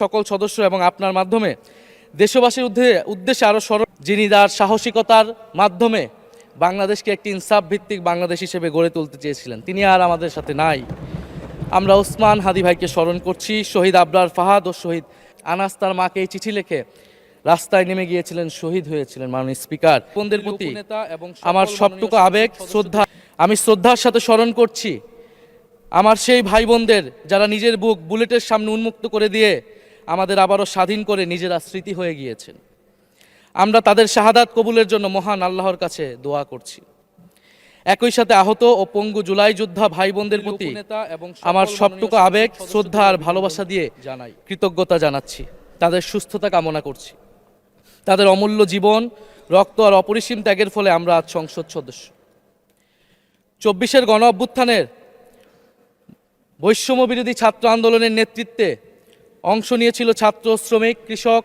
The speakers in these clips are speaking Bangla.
সকল সদস্য এবং আপনার মাধ্যমে দেশবাসীর উদ্দেশ্যে আরও যিনি তার সাহসিকতার মাধ্যমে বাংলাদেশকে একটি ইনসাফ ভিত্তিক বাংলাদেশ হিসেবে গড়ে তুলতে চেয়েছিলেন, তিনি আর আমাদের সাথে নাই। আমরা ওসমান হাদি ভাইকে স্মরণ করছি। শহীদ আবরার ফাহাদ ও শহীদ আনাস তার মাকে এই চিঠি লিখে রাস্তায় নেমে গিয়েছিলেন, শহীদ হয়েছিলেন। মাননীয় স্পিকার, বন্ধুদের প্রতি আমার সবটুকু আবেগ, শ্রদ্ধা আমি শ্রদ্ধার সাথে স্মরণ করছি আমার সেই ভাই বোনদের যারা নিজের বুক বুলেটের সামনে উন্মুক্ত করে দিয়ে আমাদের আবারও স্বাধীন করে নিজেরা স্মৃতি হয়ে গিয়েছেন। আমরা তাদের শাহাদাত কবুলের জন্য মহান আল্লাহর কাছে দোয়া করছি। একই সাথে আহত ও পঙ্গু জুলাই যোদ্ধা ভাই বোনদের প্রতি আমার সবটুকু আবেগ, শ্রদ্ধা আর ভালোবাসা দিয়ে কৃতজ্ঞতা জানাচ্ছি। তাদের সুস্থতা কামনা করছি। তাদের অমূল্য জীবন, রক্ত আর অপরিসীম ত্যাগের ফলে আমরা আজ সংসদ সদস্য। 24-এর গণ অভ্যুত্থানের বৈষম্য বিরোধী ছাত্র আন্দোলনের নেতৃত্বে অংশ নিয়েছিল ছাত্র, শ্রমিক, কৃষক,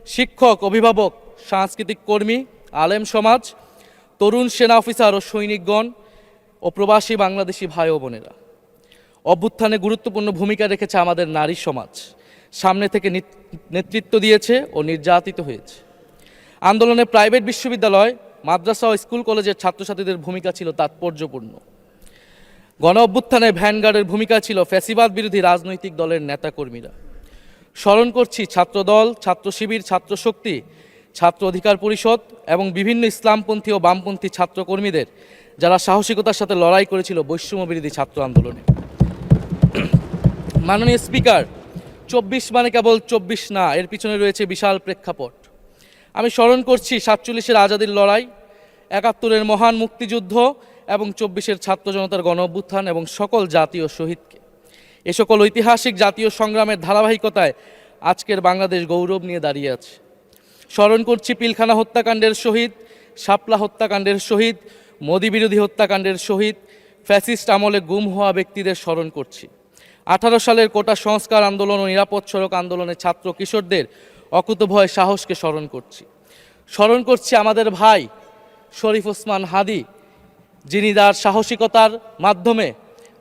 শিক্ষক, অভিভাবক, সাংস্কৃতিক কর্মী, আলেম সমাজ, তরুণ সেনা অফিসার ও সৈনিকগণ ও প্রবাসী বাংলাদেশি ভাই ও বোনেরা। অভ্যুত্থানে গুরুত্বপূর্ণ ভূমিকা রেখেছে আমাদের নারী সমাজ, সামনে থেকে নেতৃত্ব দিয়েছে ও নির্যাতিত হয়েছে। আন্দোলনে প্রাইভেট বিশ্ববিদ্যালয়, মাদ্রাসা ও স্কুল কলেজের ছাত্রছাত্রীদের ভূমিকা ছিল তাৎপর্যপূর্ণ। গণ অভ্যুত্থানে ভ্যানগার্ডের ভূমিকা ছিল ফ্যাসিবাদ বিরোধী রাজনৈতিক দলের নেতাকর্মীরা। স্মরণ করছি ছাত্রদল, ছাত্র শিবির, ছাত্র শক্তি, ছাত্র অধিকার পরিষদ এবং বিভিন্ন ইসলামপন্থী ও বামপন্থী ছাত্রকর্মীদের যারা সাহসিকতার সাথে লড়াই করেছিল বৈষম্য বিরোধী ছাত্র আন্দোলনে। মাননীয় স্পিকার, 24 মানে কেবল 24 না, এর পিছনে রয়েছে বিশাল প্রেক্ষাপট। আমি স্মরণ করছি 47-এর আজাদির লড়াই, 71-এর মহান মুক্তিযুদ্ধ এবং 24-এর ছাত্র জনতার গণ অভ্যুত্থান এবং সকল জাতীয় শহীদকে। এ সকল ঐতিহাসিক জাতীয় সংগ্রামের ধারাবাহিকতায় আজকের বাংলাদেশ গৌরব নিয়ে দাঁড়িয়ে আছে। স্মরণ করছি পিলখানা হত্যাকাণ্ডের শহীদ, শাপলা হত্যাকাণ্ডের শহীদ, মোদি বিরোধী হত্যাকাণ্ডের শহীদ, ফ্যাসিস্ট আমলে গুম হওয়া ব্যক্তিদের স্মরণ করছি। 18 সালের কোটা সংস্কার আন্দোলন ও নিরাপদ সড়ক আন্দোলনে ছাত্র কিশোরদের অকুতভয় সাহসকে স্মরণ করছি। স্মরণ করছি আমাদের ভাই শরীফ ওসমান হাদি, যিনি তার সাহসিকতার মাধ্যমে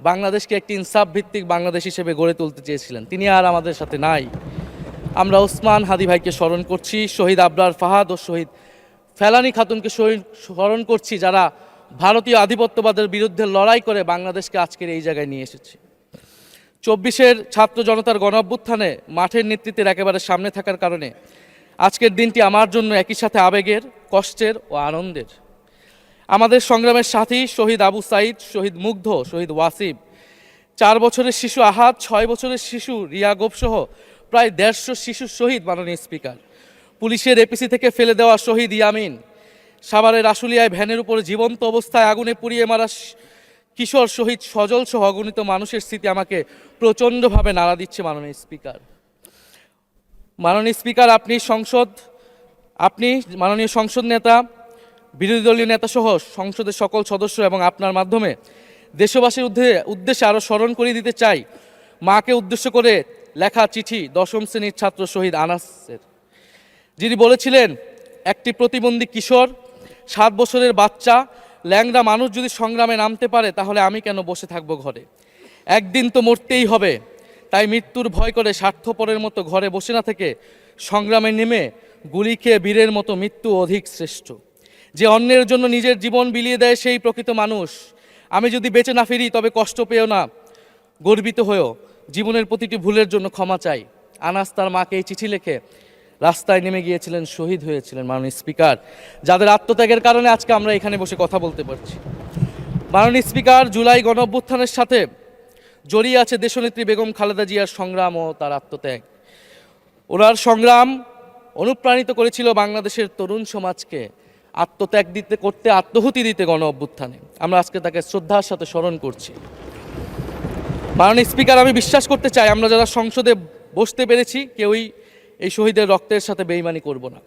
বাংলাদেশকে একটি ইনসাফ ভিত্তিক বাংলাদেশ হিসেবে গড়ে তুলতে চেয়েছিলেন, তিনি আর আমাদের সাথে নাই। আমরা ওসমান হাদি ভাইকে স্মরণ করছি। শহীদ আবরার ফাহাদ ও শহীদ ফেলানী খাতুনকে স্মরণ করছি, যারা ভারতীয় আধিপত্যবাদের বিরুদ্ধে লড়াই করে বাংলাদেশকে আজকের এই জায়গায় নিয়ে এসেছে। 24-এর ছাত্র জনতার গণ অভ্যুত্থানে মাঠের নেতৃত্বের একেবারে সামনে থাকার কারণে আজকের দিনটি আমার জন্য একই সাথে আবেগের, কষ্টের ও আনন্দের। আমাদের সংগ্রামের সাথী শহীদ আবু সাইদ, শহীদ মুগ্ধ, শহীদ ওয়াসিব, 4 বছরের শিশু আহাদ, 6 বছরের শিশু রিয়া গোপসহ প্রায় 150 শিশু শহীদ। মাননীয় স্পিকার, পুলিশের এপিসি থেকে ফেলে দেওয়া শহীদ ইয়ামিন, সাভারের আশুলিয়ায় ভ্যানের উপরে জীবন্ত অবস্থায় আগুনে পুড়িয়ে মারা কিশোর শহীদ সজল সহ অগণিত মানুষের স্মৃতি আমাকে প্রচণ্ডভাবে নাড়া দিচ্ছে। মাননীয় স্পিকার, আপনি মাননীয় সংসদ নেতা, বিরোধী দলীয় নেতা সহ সংসদের সকল সদস্য এবং আপনার মাধ্যমে দেশবাসীর উদ্দেশ্যে আরও স্মরণ করিয়ে দিতে চাই মাকে উদ্দেশ্য করে লেখা চিঠি 10ম শ্রেণীর ছাত্র শহীদ আনাসের, যিনি বলেছিলেন, একটি প্রতিবন্ধী কিশোর, 7 বছরের বাচ্চা, ল্যাংড়া মানুষ যদি সংগ্রামে নামতে পারে তাহলে আমি কেন বসে থাকবো ঘরে? একদিন তো মরতেই হবে, তাই মৃত্যুর ভয় করে স্বার্থপরের মতো ঘরে বসে না থেকে সংগ্রামে নেমে গুলি খেয়ে বীরের মতো মৃত্যু অধিক শ্রেষ্ঠ। যে অন্যের জন্য নিজের জীবন বিলিয়ে দেয় সেই প্রকৃত মানুষ। আমি যদি বেঁচে না ফিরি তবে কষ্ট পেও না, গর্বিত হয়েও জীবনের প্রতিটি ভুলের জন্য ক্ষমা চাই। আনাস তার মাকে এই চিঠি লিখে রাস্তায় নেমে গিয়েছিলেন, শহীদ হয়েছিলেন। মাননীয় স্পিকার, যাদের আত্মত্যাগের কারণে আজকে আমরা এখানে বসে কথা বলতে পারছি। মাননীয় স্পিকার, জুলাই গণ অভ্যুত্থানের সাথে জড়িয়ে আছে দেশনেত্রী বেগম খালেদা জিয়ার সংগ্রাম ও তার আত্মত্যাগ। ওনার সংগ্রাম অনুপ্রাণিত করেছিল বাংলাদেশের তরুণ সমাজকে আত্মহুতি দিতে গণ অভ্যুত্থানে। আমরা আজকে তাকে শ্রদ্ধার সাথে স্মরণ করছি। মাননীয় স্পিকার, আমি বিশ্বাস করতে চাই আমরা যারা সংসদে বসতে পেরেছি কেউই এই শহীদের রক্তের সাথে বেইমানি করব না।